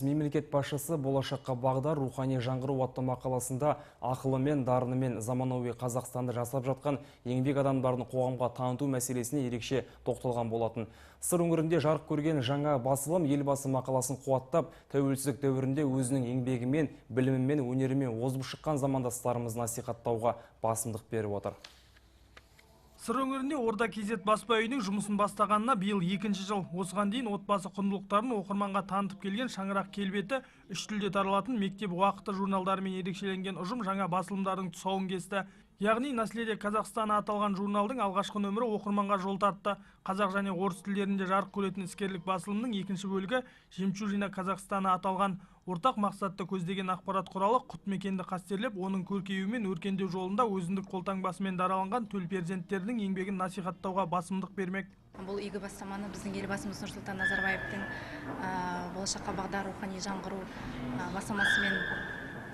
Мемлекет басшысы болашаққа бағдар рухани жаңғыру атты мақаласында ақылымен, дарынымен заманауи Қазақстанды жасап жатқан еңбек адамдарын қоғамға таныту мәселесіне ерекше тоқталған болатын. Сыр өңірінде жарық көрген жаңа басылым елбасы мақаласын қуаттап, тәуелсіздік дәуірінде өзінің еңбегімен, білімімен, өнерімен озып шыққан замандастарымызды насихаттауға басымдық беріп отыр. Сыр өңірінде Орда Кезет баспа үйінің жұмысын бастағанына биыл 2-ші жыл. Осыған дейін отбасы құндылықтарын оқырманға танытып келген Шаңырақ келбеті 3 тілде таралатын мектеп уақыты журналдарымен ерекшеленген ұжым жаңа басылымдардың тұсауын кесті. Яғни «Наследие Казахстана» аталған журналдың алғашқы нөмірі оқырманға жол тартты. Қазақ және орыс тілдерінде жарық көретін іскерлік басылымның екінші бөлігі «Жемчужина Казахстана» аталған. Ортақ мақсатты көздеген ақпарат құралы құт мекенді қастерлеп, оның көркеюі мен өркендеу жолында өзіндік қолтаңбасымен дараланған төл перзенттердің еңбегін насихаттауға басымдық бермек. Бұл игі бастаманы біздің елбасымыз Нұрсұлтан Назарбаевтың болашаққа бағдар рухани жаңғыру бастамасымен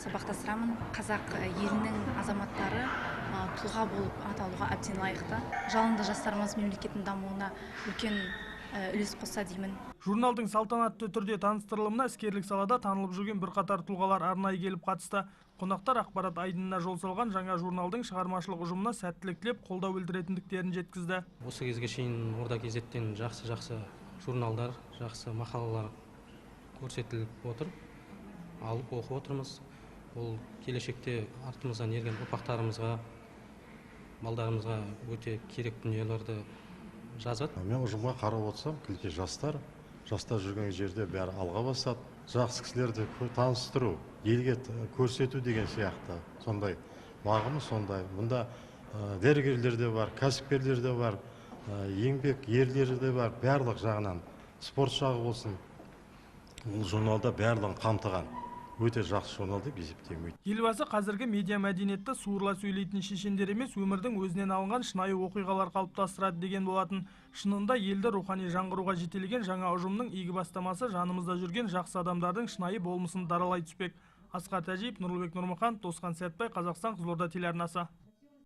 сабақтастырамын. Қазақ елінің азаматтары тұлға болып аталуға әбден лайықты. Жалынды жастарымыз мемлекеттің дамуына үлкен үлес қосса деймін. Журналдың салтанатты түрде таныстырылымына іскерлік салада танылып жүрген бірқатар тұлғалар арнайы келіп қатысты. Қонақтар ақпарат айдынына жол салған жаңа журналдың шығармашылық ұжымына сәттілік тілеп, қолдау білдіретіндіктерін жеткізді. Осы кезге шейін Орда Кезеттен жақсы журналдар, жақсы мақалалар көрсетіліп отыр. Алып оқып отырмыз. Ол келешекте артымыздан ерген ұрпақтарымызға, балдарымызға өте керек дүниелерді жазады. Мен ұжымға қарап отырсам, кілке жастар жүрген жерде бәрі алға басады. Жақсы кісілерді таныстыру, елге көрсету деген сияқты. Сондай бағымыз сондай. Мұнда дәрігерлер де бар, кәсіпкерлер де бар, еңбек ерлері де бар, барлық жағынан спорт жағы болсын. Бұл журналда барлығын қамтыған. Өте жақсы журнал деп есептеймін. Елбасы қазіргі медиа мәдениетті суырыла сөйлейтін шешендер емес, өмірдің өзінен алынған шынайы оқиғалар қалыптастырады деген болатын. Шынында елді рухани жаңғыруға жетелеген жаңа ұжымның игі бастамасы жанымызда жүрген жақсы адамдардың шынайы болмысын даралай түспек. Асқар Тәжиев, Нұрлыбек Нұрмұхан, Тосқан Сәтбай, Қазақстан, Қызылорда телеарнасы.